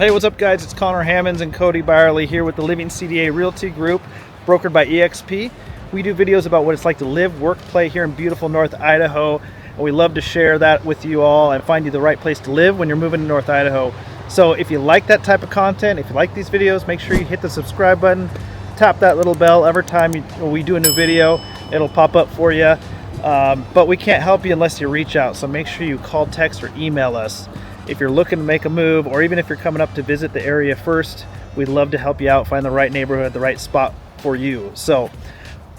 Hey, what's up, guys? It's Conor, Hammons, and Cody Byerly here with the Living CDA Realty Group, brokered by EXP. We do videos about what it's like to live, work, play here in beautiful North Idaho, and we love to share that with you all and find you the right place to live when you're moving to North Idaho. So if you like that type of content, if you like these videos, make sure you hit the subscribe button, tap that little bell. Every time we do a new video, it'll pop up for you. But we can't help you unless you reach out, so make sure you call, text, or email us. If you're looking to make a move, or even if you're coming up to visit the area first, we'd love to help you out, find the right neighborhood, the right spot for you. So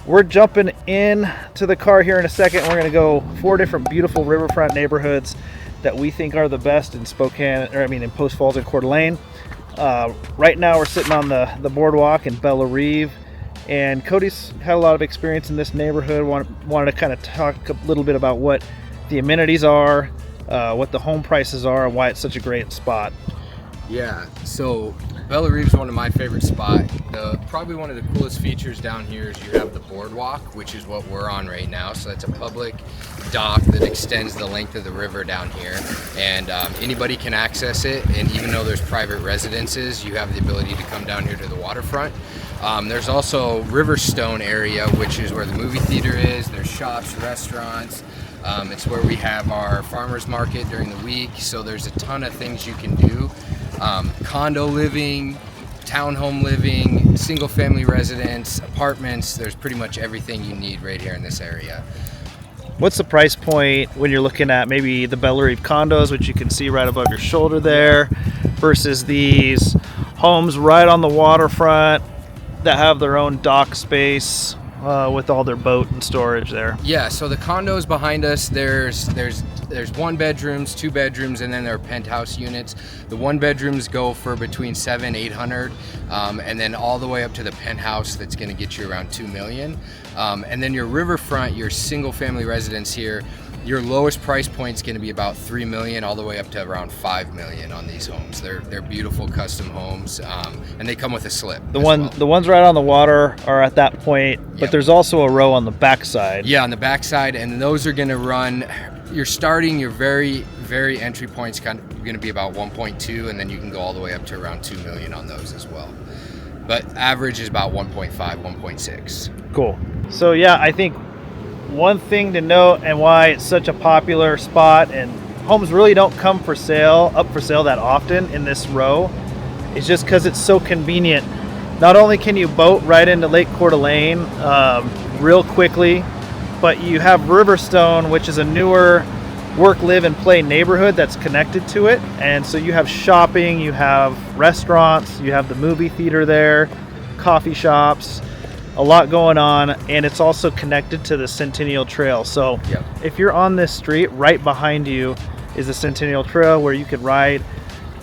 we're jumping in to the car here in a second. We're going to go 4 different beautiful riverfront neighborhoods that we think are the best in in Post Falls and Coeur d'Alene. Right now we're sitting on the boardwalk in Belle Rive, and Cody's had a lot of experience in this neighborhood. Wanted to kind of talk a little bit about what the amenities are, what the home prices are, and why it's such a great spot. Yeah, so Belle Rive is one of my favorite spots. Probably one of the coolest features down here is you have the boardwalk, which is what we're on right now. So that's a public dock that extends the length of the river down here, and anybody can access it. And even though there's private residences, you have the ability to come down here to the waterfront. There's also Riverstone area, which is where the movie theater is. There's shops, restaurants. It's where we have our farmers market during the week, so there's a ton of things you can do. Condo living, townhome living, single family residence, apartments. There's pretty much everything you need right here in this area. What's the price point when you're looking at maybe the Belle Rive condos, which you can see right above your shoulder there, versus these homes right on the waterfront that have their own dock space with all their boat and storage there? Yeah, so the condos behind us, there's 1 bedrooms, 2 bedrooms, and then there are penthouse units. The 1 bedrooms go for between $700-800, and then all the way up to the penthouse that's going to get you around $2 million. And then your riverfront, your single family residence here, your lowest price point is going to be about $3 million, all the way up to around $5 million on these homes. They're beautiful custom homes, and they come with a slip. The ones right on the water are at that point, but Yep. There's also a row on the backside. Yeah, on the backside, and those are going to run. Your very, very entry point's going to be about 1.2, and then you can go all the way up to around $2 million on those as well. But average is about 1.5, 1.6. Cool. So yeah, I think one thing to note and why it's such a popular spot, and homes really don't come up for sale that often in this row, is just because it's so convenient. Not only can you boat right into Lake Coeur d'Alene real quickly, but you have Riverstone, which is a newer work, live, and play neighborhood that's connected to it. And so you have shopping, you have restaurants, you have the movie theater there, coffee shops, a lot going on, and it's also connected to the Centennial Trail. So Yep. if you're on this street, right behind you is the Centennial Trail, where you could ride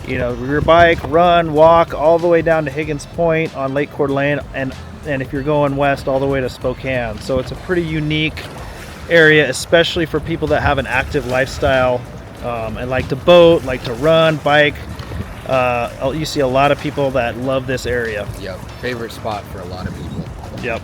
your bike, run, walk all the way down to Higgins Point on Lake Coeur d'Alene, and if you're going west, all the way to Spokane. So it's a pretty unique area, especially for people that have an active lifestyle and like to boat, like to run, bike. You see a lot of people that love this area. Yep, favorite spot for a lot of people. Yep.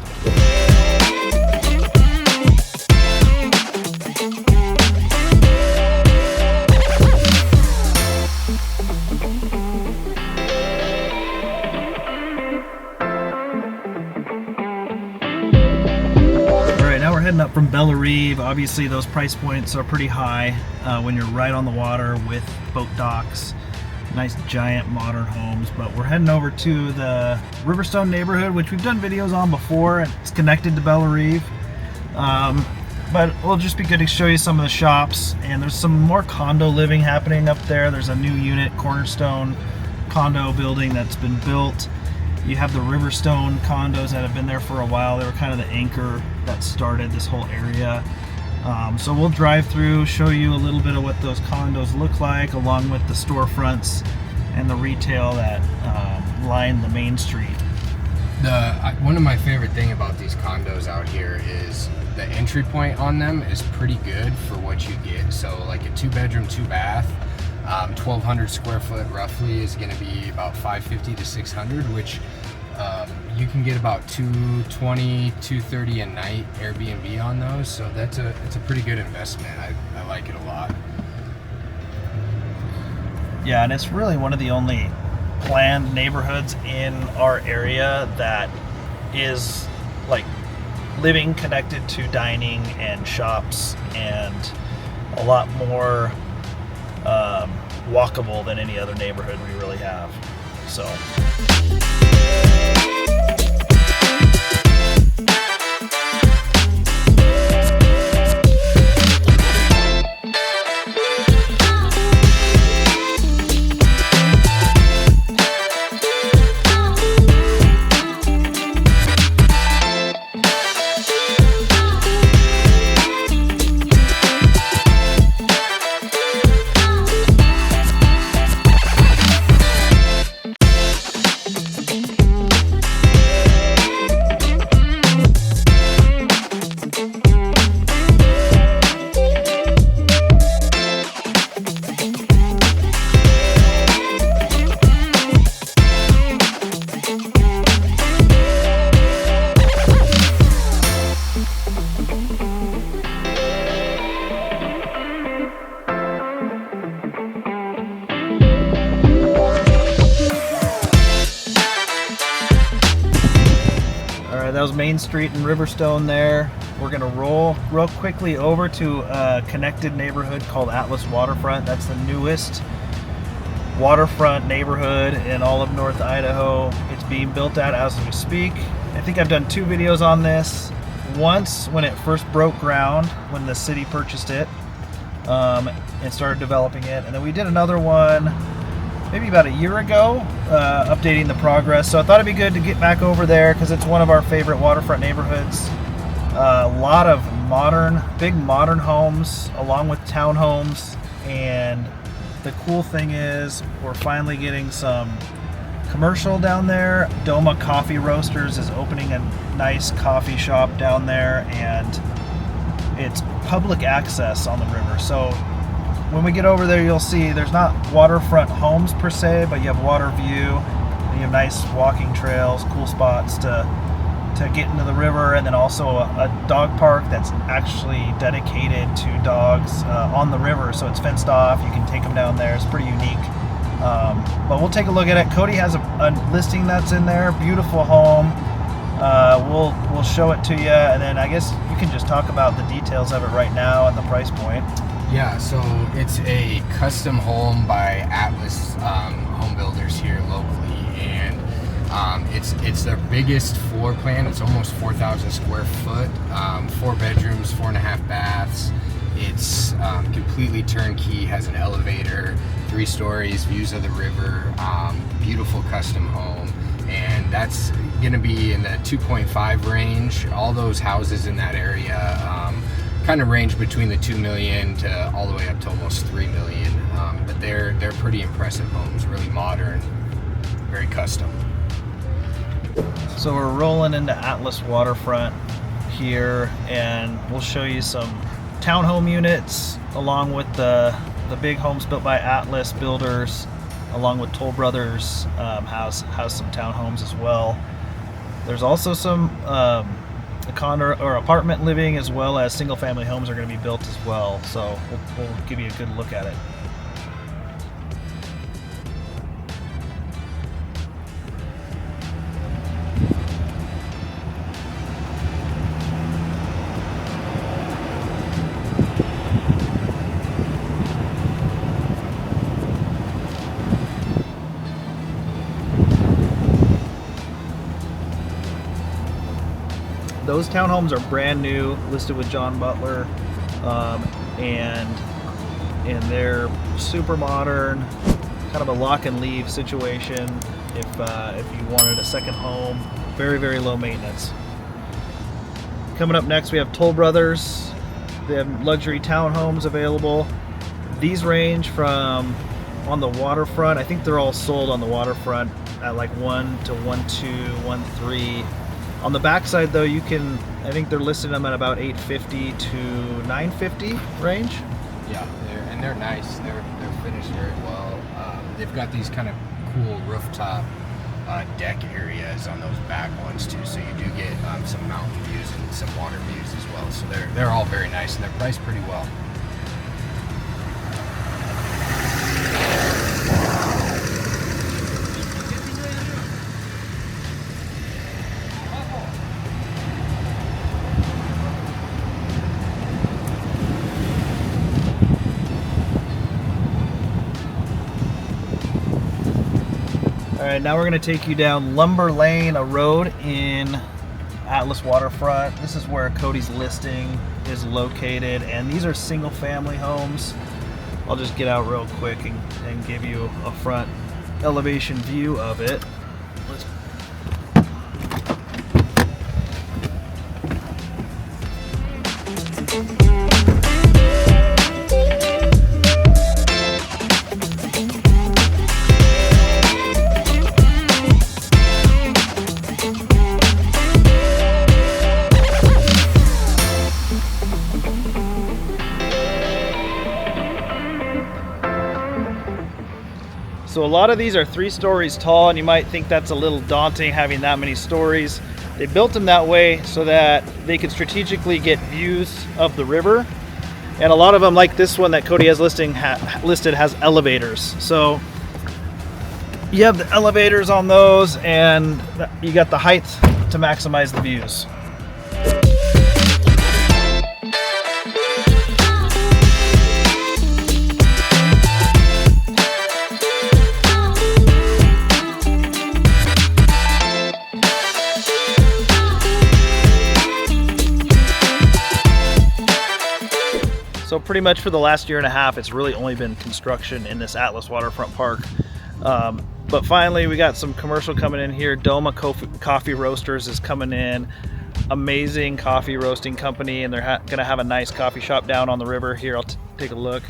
Heading up from Belle Rive. Obviously those price points are pretty high when you're right on the water with boat docks, nice giant modern homes. But we're heading over to the Riverstone neighborhood, which we've done videos on before, and it's connected to Belle Rive. But it'll just be good to show you some of the shops, and there's some more condo living happening up there. There's a new unit, Cornerstone condo building that's been built. You have the Riverstone condos that have been there for a while. They were kind of the anchor that started this whole area. So we'll drive through, show you a little bit of what those condos look like, along with the storefronts and the retail that line the main street. One of my favorite thing about these condos out here is the entry point on them is pretty good for what you get. So like a 2-bedroom, 2-bath, 1,200 square foot roughly is going to be about $550 to $600, which you can get about $220, $230 a night Airbnb on those. So it's a pretty good investment. I like it a lot. Yeah, and it's really one of the only planned neighborhoods in our area that is like living connected to dining and shops and a lot more walkable than any other neighborhood we really have. So that was Main Street in Riverstone there. We're gonna roll real quickly over to a connected neighborhood called Atlas Waterfront. That's the newest waterfront neighborhood in all of North Idaho. It's being built out as we speak. I think I've done 2 videos on this. Once when it first broke ground, when the city purchased it and started developing it. And then we did another one maybe about a year ago, updating the progress. So I thought it'd be good to get back over there because it's one of our favorite waterfront neighborhoods. A lot of big modern homes along with townhomes. And the cool thing is we're finally getting some commercial down there. Doma Coffee Roasters is opening a nice coffee shop down there, and it's public access on the river. So when we get over there, you'll see there's not waterfront homes per se, but you have water view, and you have nice walking trails, cool spots to get into the river, and then also a dog park that's actually dedicated to dogs on the river. So it's fenced off. You can take them down there. It's pretty unique. But we'll take a look at it. Cody has a listing that's in there. Beautiful home. We'll show it to you, and then I guess you can just talk about the details of it right now and the price point. Yeah, so it's a custom home by Atlas home builders here locally, and it's their biggest floor plan. It's almost 4,000 square foot, 4 bedrooms, 4.5 baths. It's completely turnkey, has an elevator, 3 stories, views of the river, beautiful custom home, and that's gonna be in the 2.5 range. All those houses in that area kind of range between the 2 million to all the way up to almost 3 million, but they're pretty impressive homes, really modern, very custom. So we're rolling into Atlas Waterfront here, and we'll show you some townhome units along with the big homes built by Atlas builders, along with Toll Brothers has some townhomes as well. There's also some Conor or apartment living, as well as single family homes are going to be built as well. So we'll give you a good look at it. Those townhomes are brand new, listed with John Butler, and they're super modern, kind of a lock and leave situation. If you wanted a second home, very, very low maintenance. Coming up next, we have Toll Brothers. They have luxury townhomes available. These range from on the waterfront. I think they're all sold on the waterfront at like 1 to 1.2, 1.3. On the backside though, I think they're listing them at about 850 to 950 range. Yeah, they're nice. They're finished very well. They've got these kind of cool rooftop deck areas on those back ones too, so you do get some mountain views and some water views as well. So they're all very nice, and they're priced pretty well. right, now we're going to take you down Lumber Lane, a road in Atlas Waterfront. This is where Cody's listing is located, and these are single family homes. I'll just get out real quick and give you a front elevation view of it. So a lot of these are 3 stories tall, and you might think that's a little daunting having that many stories. They built them that way so that they could strategically get views of the river. And a lot of them, like this one that Cody has listed, has elevators. So you have the elevators on those, and you got the height to maximize the views. So pretty much for the last year and a half, it's really only been construction in this Atlas Waterfront Park. But finally, we got some commercial coming in here. Doma Coffee Roasters is coming in. Amazing coffee roasting company, and they're gonna have a nice coffee shop down on the river. Here, I'll take a look.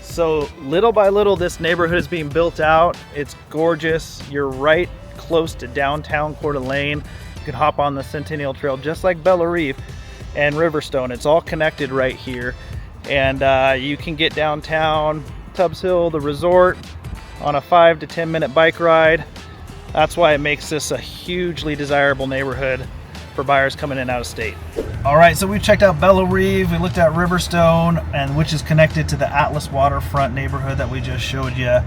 So little by little, this neighborhood is being built out. It's gorgeous. You're right close to downtown Coeur d'Alene. You can hop on the Centennial Trail just like Bella Reef and Riverstone. It's all connected right here. And you can get downtown Tubbs Hill, the resort, on a 5 to 10 minute bike ride. That's why it makes this a hugely desirable neighborhood for buyers coming in out of state. All right, so we checked out Bella Reeve, we looked at Riverstone, and which is connected to the Atlas Waterfront neighborhood that we just showed you.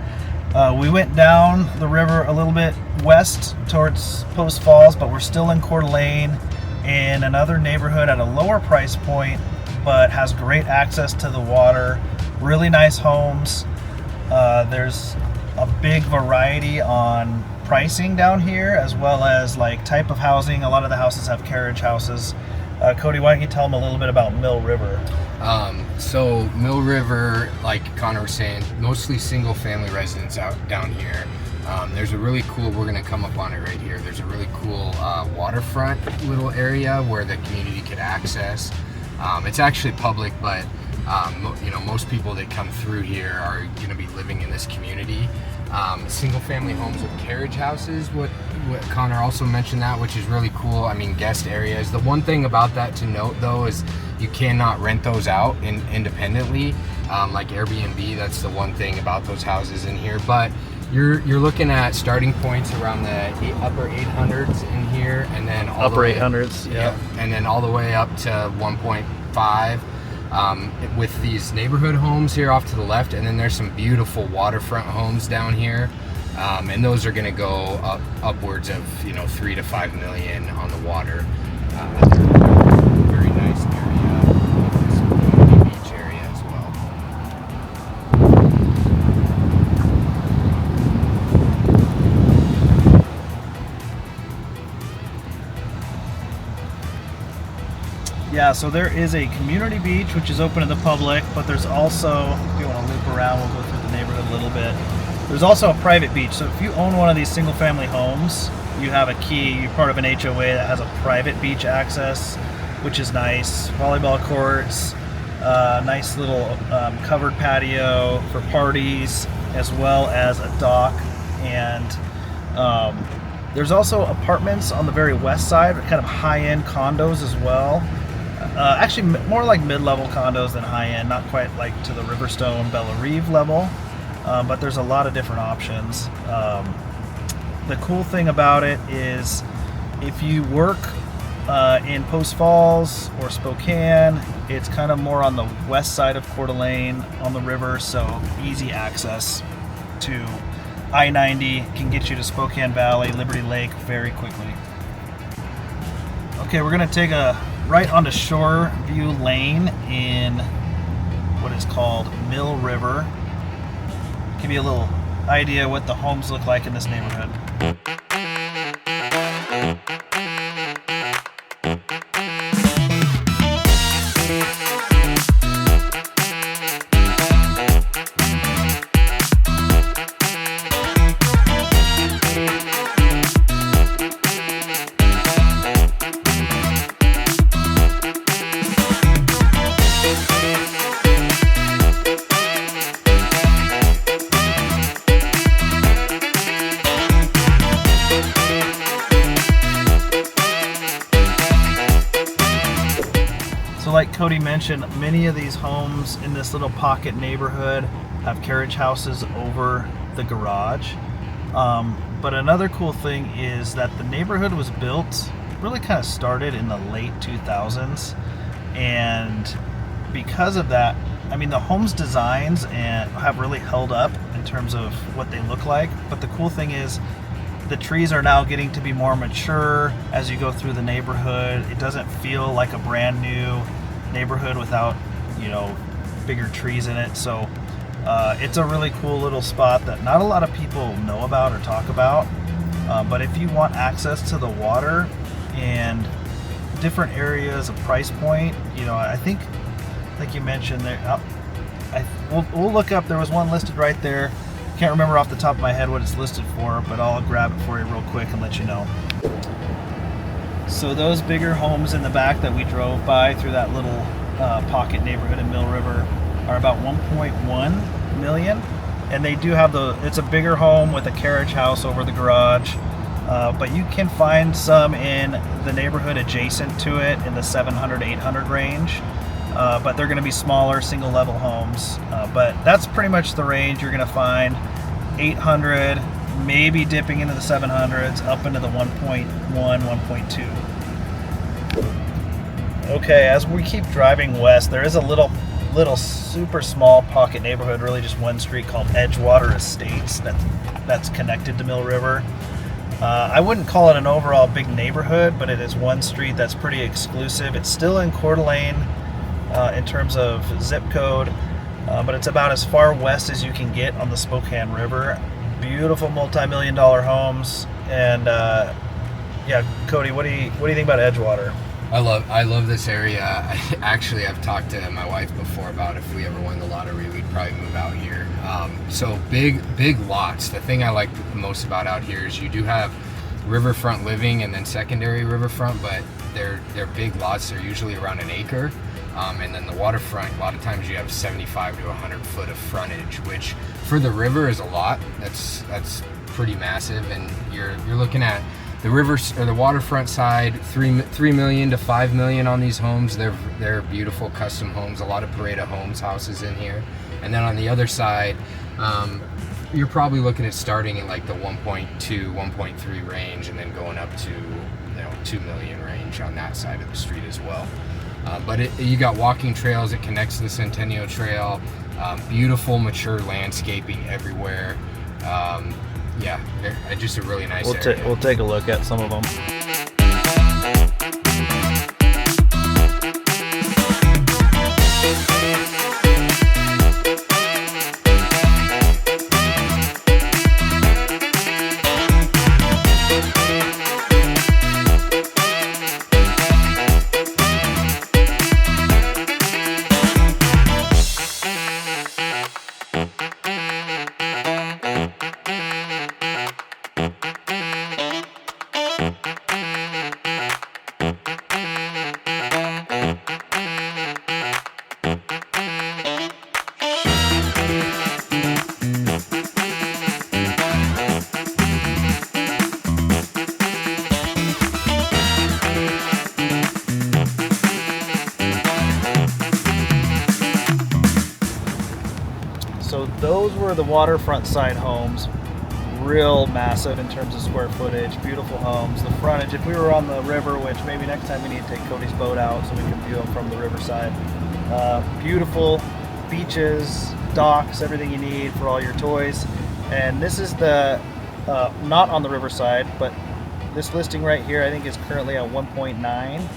We went down the river a little bit west towards Post Falls, but we're still in Coeur d'Alene in another neighborhood at a lower price point, but has great access to the water, really nice homes. There's a big variety on pricing down here, as well as like type of housing. A lot of the houses have carriage houses. Cody, why don't you tell them a little bit about Mill River? So Mill River, like Connor was saying, mostly single family residents out down here. There's a really cool, we're gonna come up on it right here. There's a really cool waterfront little area where the community could access. It's actually public, but most people that come through here are gonna be living in this community. Single family homes with carriage houses, what Connor also mentioned that, which is really cool. I mean, guest areas. The one thing about that to note though is you cannot rent those out independently, like Airbnb. That's the one thing about those houses in here. But you're looking at starting points around the upper 800s in here, and then all upper 800s, yeah, and then all the way up to 1.5. With these neighborhood homes here off to the left, and then there's some beautiful waterfront homes down here, and those are going to go upwards of 3 to 5 million on the water. Very nice area. This community beach area as well. Yeah, so there is a community beach which is open to the public, but there's also, if you want to loop around, we'll go through the neighborhood a little bit. There's also a private beach. So if you own one of these single family homes, you have a key, you're part of an HOA that has a private beach access, which is nice. Volleyball courts, nice little covered patio for parties, as well as a dock. And there's also apartments on the very west side, kind of high-end condos as well. Actually, more like mid-level condos than high-end, not quite like to the Riverstone, Bella Reeve level, but there's a lot of different options. the cool thing about it is if you work in Post Falls or Spokane, it's kind of more on the west side of Coeur d'Alene on the river, so easy access to I-90 can get you to Spokane Valley, Liberty Lake very quickly. Okay, we're going to take a right onto Shore View Lane in what is called Mill River. Give you a little idea what the homes look like in this neighborhood. Like Cody mentioned, many of these homes in this little pocket neighborhood have carriage houses over the garage. But another cool thing is that the neighborhood was built, really kind of started in the late 2000s. And because of that, I mean, the homes' designs and have really held up in terms of what they look like. But the cool thing is the trees are now getting to be more mature as you go through the neighborhood. It doesn't feel like a brand new neighborhood without, you know, bigger trees in it. So it's a really cool little spot that not a lot of people know about or talk about. But if you want access to the water and different areas of price point, you know, I think like you mentioned there, we'll look up. There was one listed right there. Can't remember off the top of my head what it's listed for, but I'll grab it for you real quick and let you know. So those bigger homes in the back that we drove by through that little pocket neighborhood in Mill River are about 1.1 million, and they do have it's a bigger home with a carriage house over the garage, but you can find some in the neighborhood adjacent to it in the 700, 800 range, but they're going to be smaller single level homes, but that's pretty much the range you're going to find. 800, maybe dipping into the 700s, up into the 1.1, 1.2. Okay, as we keep driving west, there is a little super small pocket neighborhood, really just one street, called Edgewater Estates that's connected to Mill River. I wouldn't call it an overall big neighborhood, but it is one street that's pretty exclusive. It's still in Coeur d'Alene in terms of zip code, but it's about as far west as you can get on the Spokane River. Beautiful multi-million-dollar homes, and yeah, Cody, what do you think about Edgewater? I love this area. I've talked to my wife before about if we ever won the lottery, we'd probably move out here. So big lots. The thing I like most about out here is you do have riverfront living and then secondary riverfront, but they're big lots. They're usually around an acre. And then the waterfront, a lot of times you have 75 to 100 foot of frontage, which for the river is a lot. That's pretty massive, and you're looking at the river or the waterfront side, 3 million to 5 million on these homes. They're beautiful custom homes. A lot of Pareda Homes houses in here, and then on the other side, you're probably looking at starting in like the 1.2, 1.3 range, and then going up to 2 million range on that side of the street as well. But you got walking trails. It connects to the Centennial Trail. Beautiful, mature landscaping everywhere. Yeah, just a really nice area. We'll take a look at some of them. So those were the waterfront side homes. real massive in terms of square footage, beautiful homes, the frontage. If we were on the river, which maybe next time we need to take Cody's boat out so we can view them from the riverside. Beautiful beaches, docks, everything you need for all your toys. And this is the, not on the riverside, but this listing right here I think is currently at 1.9.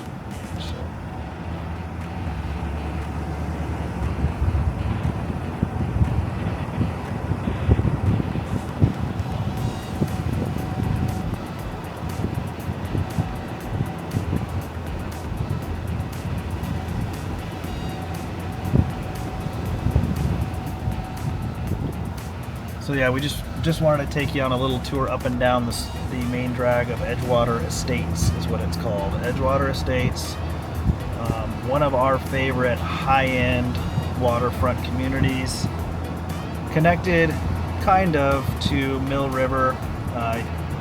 So yeah, we just wanted to take you on a little tour up and down the main drag of Edgewater Estates is what it's called. Edgewater Estates, one of our favorite high-end waterfront communities, connected kind of to Mill River,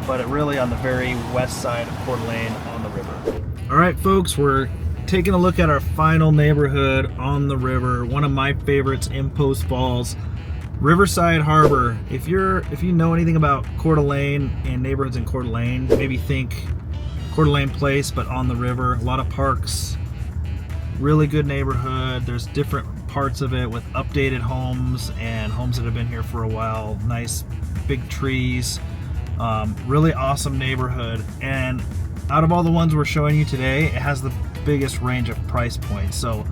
but it really on the very west side of Coeur d'Alene on the river. All right, folks, we're taking a look at our final neighborhood on the river. One of my favorites in Post Falls. Riverside Harbor. If you know anything about Coeur d'Alene and neighborhoods in Coeur d'Alene, maybe think Coeur d'Alene Place, but on the river. A lot of parks, really good neighborhood. There's different parts of it with updated homes and homes that have been here for a while. Nice big trees. Really awesome neighborhood. And out of all the ones we're showing you today, it has the biggest range of price points. So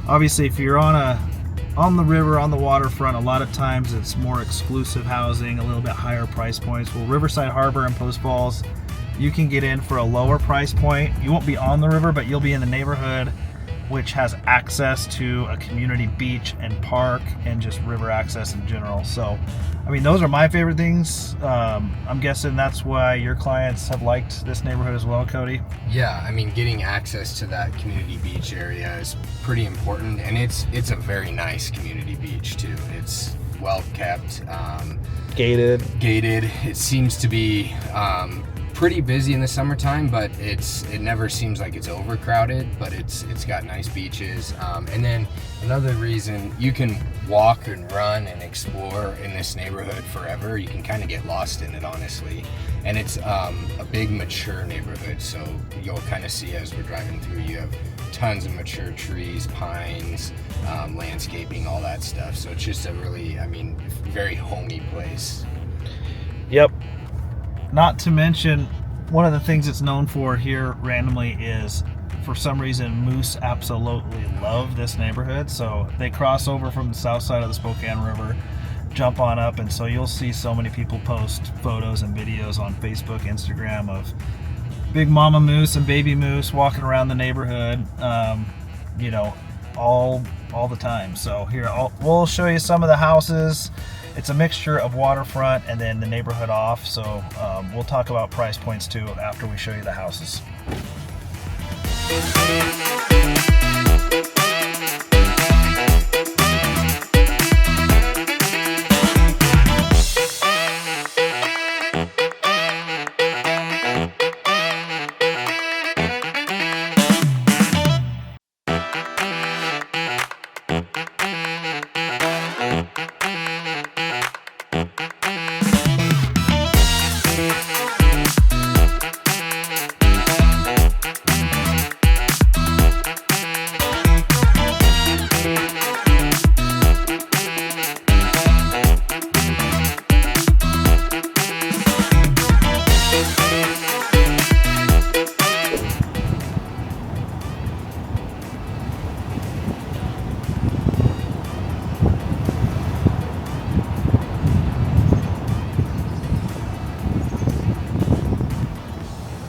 obviously if you're on the river, on the waterfront, a lot of times it's more exclusive housing, a little bit higher price points. Well, Riverside Harbor and Post Falls, you can get in for a lower price point. You won't be on the river, but you'll be in the neighborhood, which has access to a community beach and park and just river access in general. So, I mean, those are my favorite things. I'm guessing that's why your clients have liked this neighborhood as well, Cody? Yeah, I mean, getting access to that community beach area is pretty important, and it's a very nice community beach too. It's well kept, Gated. It seems to be pretty busy in the summertime, but it never seems like it's overcrowded. But it's got nice beaches, and then another reason, you can walk and run and explore in this neighborhood forever. You can kind of get lost in it, honestly. And it's a big mature neighborhood, so you'll kind of see as we're driving through, you have tons of mature trees, pines, landscaping, all that stuff. So it's just a really, I mean, very homey place. Yep. Not to mention, one of the things it's known for here randomly is, for some reason, moose absolutely love this neighborhood. So they cross over from the south side of the Spokane River, jump on up, and so you'll see so many people post photos and videos on Facebook, Instagram of big mama moose and baby moose walking around the neighborhood, you know, all the time. So here, we'll show you some of the houses. It's a mixture of waterfront and then the neighborhood off. So we'll talk about price points too after we show you the houses.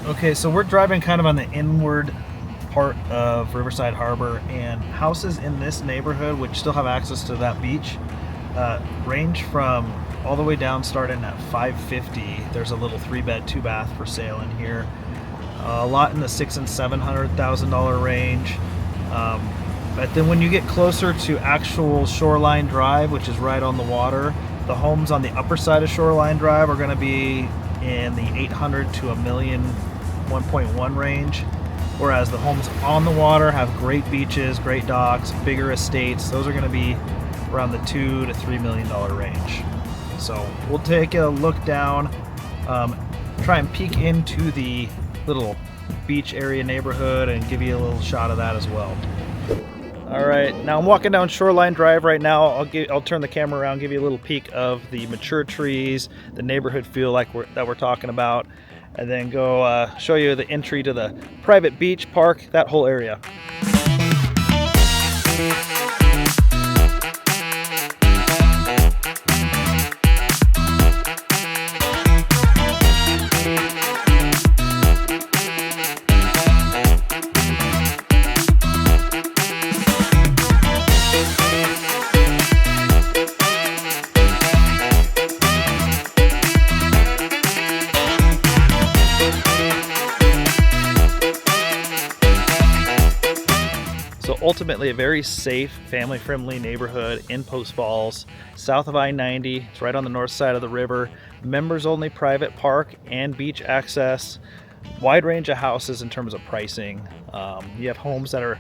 Okay, so we're driving kind of on the inward part of Riverside Harbor, and houses in this neighborhood, which still have access to that beach, range from all the way down, starting at $550. There's a little 3-bed, 2-bath for sale in here. A lot in the $600,000 and $700,000 range. But then when you get closer to actual Shoreline Drive, which is right on the water, the homes on the upper side of Shoreline Drive are going to be in the $800,000 to $1 million, 1.1 range, whereas the homes on the water have great beaches, great docks, bigger estates. Those are going to be around the $2 to $3 million range. So we'll take a look down, try and peek into the little beach area neighborhood and give you a little shot of that as well. All right, now I'm walking down Shoreline Drive right now. I'll turn the camera around, give you a little peek of the mature trees, the neighborhood feel that we're talking about, and then go show you the entry to the private beach, park, that whole area. So ultimately a very safe, family-friendly neighborhood in Post Falls, south of I-90. It's right on the north side of the river. Members-only private park and beach access. Wide range of houses in terms of pricing. You have homes that are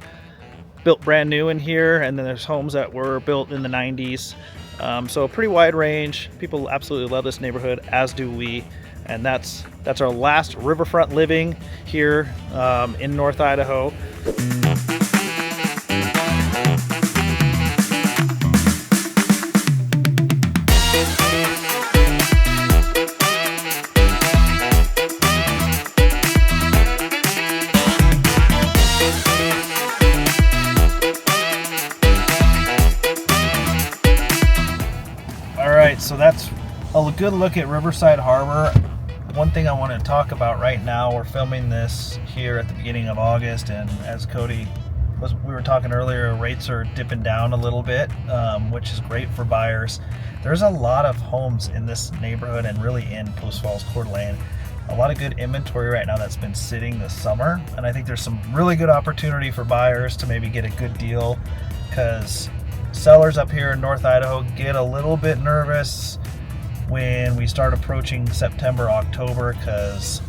built brand new in here, and then there's homes that were built in the 90s. So a pretty wide range. People absolutely love this neighborhood, as do we. And that's our last riverfront living here in North Idaho. So that's a good look at Riverside Harbor. One thing I want to talk about right now, we're filming this here at the beginning of August, and as we were talking earlier, rates are dipping down a little bit, which is great for buyers. There's a lot of homes in this neighborhood and really in Post Falls, Coeur d'Alene. A lot of good inventory right now that's been sitting this summer, and I think there's some really good opportunity for buyers to maybe get a good deal, because sellers up here in North Idaho get a little bit nervous when we start approaching September, October, because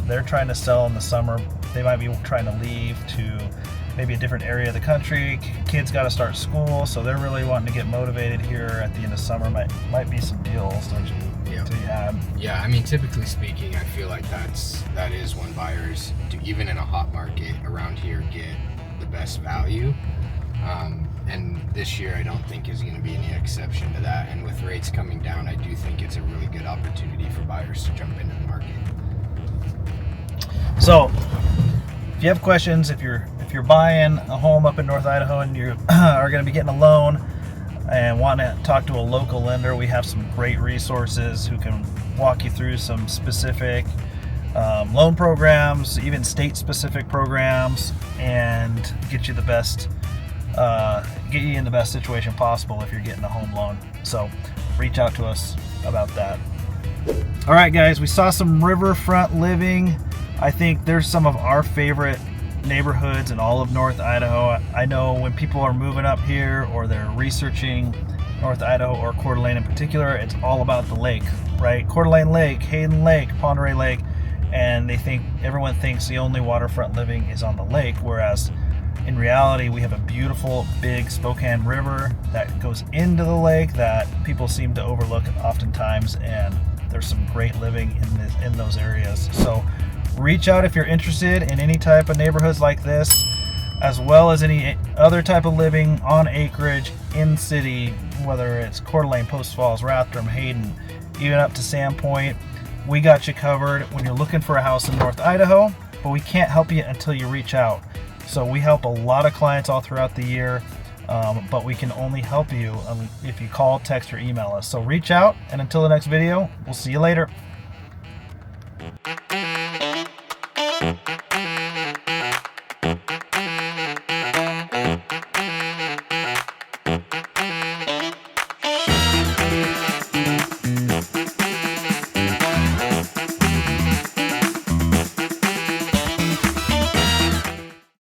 they're trying to sell in the summer. They might be trying to leave to maybe a different area of the country. Kids got to start school, so they're really wanting to get motivated here at the end of summer. Might be some deals, don't you? Yeah, I mean, typically speaking, I feel like that is when buyers do, even in a hot market around here, get the best value. And this year I don't think is going to be any exception to that. And with rates coming down, I do think it's a really good opportunity for buyers to jump into the market. So if you have questions, if you're buying a home up in North Idaho and you are going to be getting a loan and want to talk to a local lender, we have some great resources who can walk you through some specific loan programs, even state-specific programs, and get you the best get you in the best situation possible if you're getting a home loan. So reach out to us about that. All right, guys, we saw some riverfront living. I think there's some of our favorite neighborhoods in all of North Idaho. I know when people are moving up here or they're researching North Idaho or Coeur d'Alene in particular, it's all about the lake, right? Coeur d'Alene Lake, Hayden Lake, Pend Oreille Lake, and everyone thinks the only waterfront living is on the lake, whereas in reality, we have a beautiful big Spokane River that goes into the lake that people seem to overlook oftentimes, and there's some great living in those areas. So reach out if you're interested in any type of neighborhoods like this, as well as any other type of living on acreage in city, whether it's Coeur d'Alene, Post Falls, Rathdrum, Hayden, even up to Sandpoint. We got you covered when you're looking for a house in North Idaho, but we can't help you until you reach out. So we help a lot of clients all throughout the year, but we can only help you if you call, text, or email us. So reach out, and until the next video, we'll see you later.